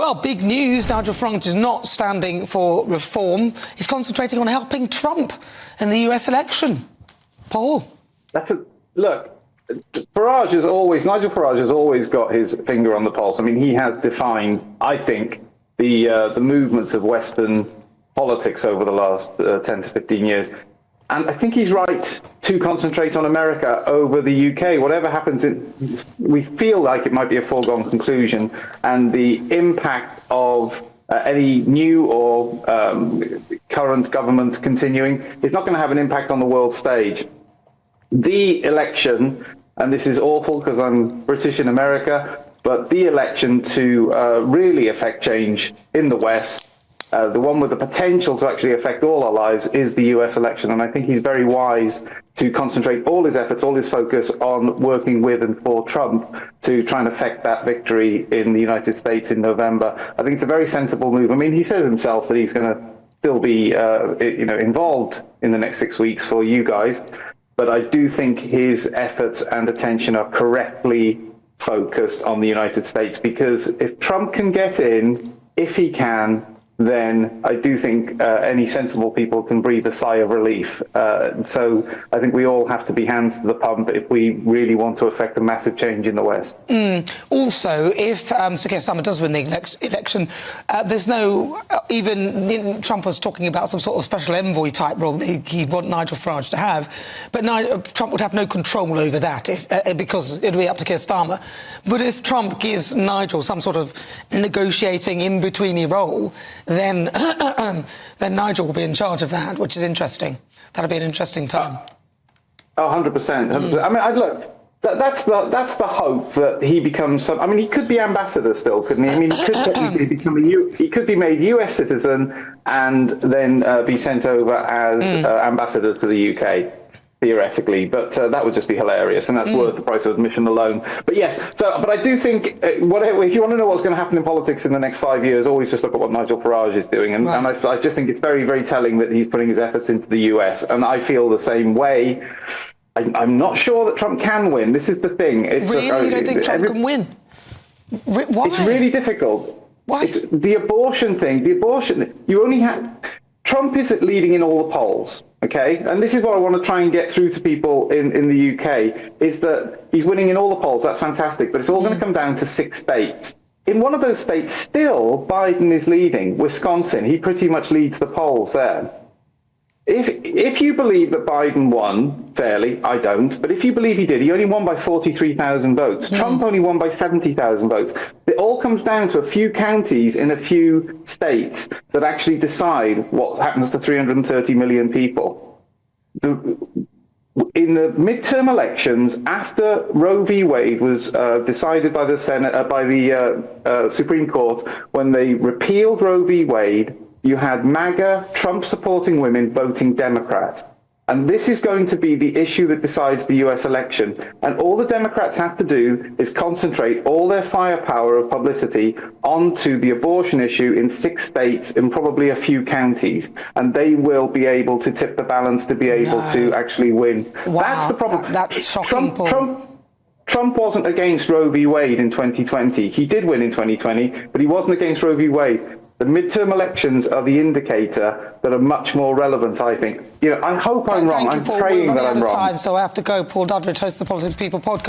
Well, big news. Nigel Farage is not standing for reform. He's concentrating on helping Trump in the US election. Paul? Look, Nigel Farage has always got his finger on the pulse. I mean, he has defined, I think, the movements of Western politics over the last 10 to 15 years. And I think he's right to concentrate on America over the UK. Whatever happens, we feel like it might be a foregone conclusion. And the impact of any new or current government continuing is not going to have an impact on the world stage. The election, and this is awful because I'm British in America, but the election to really affect change in the West, the one with the potential to actually affect all our lives, is the US election. And I think he's very wise to concentrate all his efforts, all his focus on working with and for Trump to try and affect that victory in the United States in November. I think it's a very sensible move. I mean, he says himself that he's going to still be involved in the next 6 weeks for you guys. But I do think his efforts and attention are correctly focused on the United States, because if Trump can get in, if he can, then I do think any sensible people can breathe a sigh of relief. So I think we all have to be hands to the pump if we really want to affect a massive change in the West. Also, if Sir Keir Starmer does win the election, there's no, even Trump was talking about some sort of special envoy type role he'd want Nigel Farage to have, but Trump would have no control over that because it would be up to Keir Starmer. But if Trump gives Nigel some sort of negotiating in-betweeny role, then Nigel will be in charge of that, which is interesting. That'll be an interesting time. 100%. I mean, look, that's the hope that he becomes. I mean, he could be ambassador still, couldn't he? I mean, he could technically become he could be made US citizen and then be sent over as ambassador to the UK. Theoretically, but that would just be hilarious, and that's worth the price of admission alone. But yes, but I do think, if you want to know what's going to happen in politics in the next 5 years, always just look at what Nigel Farage is doing, and I just think it's very, very telling that he's putting his efforts into the US, and I feel the same way. I'm not sure that Trump can win. This is the thing. You don't think Trump can win? Why? It's really difficult. Why? It's the abortion thing. You only have... Trump is leading in all the polls. Okay, and this is what I want to try and get through to people in the UK, is that he's winning in all the polls. That's fantastic, but it's all going to come down to 6 states. In one of those states, still, Biden is leading. Wisconsin, he pretty much leads the polls there. If you believe that Biden won fairly, I don't, but if you believe he did, he only won by 43,000 votes. Trump only won by 70,000 votes. It all comes down to a few counties in a few states that actually decide what happens to 330 million people. In the midterm elections, after Roe v. Wade was decided by the Supreme Court, when they repealed Roe v. Wade, you had MAGA, Trump-supporting women voting Democrat. And this is going to be the issue that decides the US election. And all the Democrats have to do is concentrate all their firepower of publicity onto the abortion issue in 6 states and probably a few counties. And they will be able to tip the balance to be able to actually win. Wow, that's the problem. That's shocking, Trump wasn't against Roe v. Wade in 2020. He did win in 2020, but he wasn't against Roe v. Wade. The midterm elections are the indicator that are much more relevant, I think. I hope I'm wrong. I'm praying that I'm wrong. Time, so I have to go. Paul Duddridge hosts the Politics People podcast.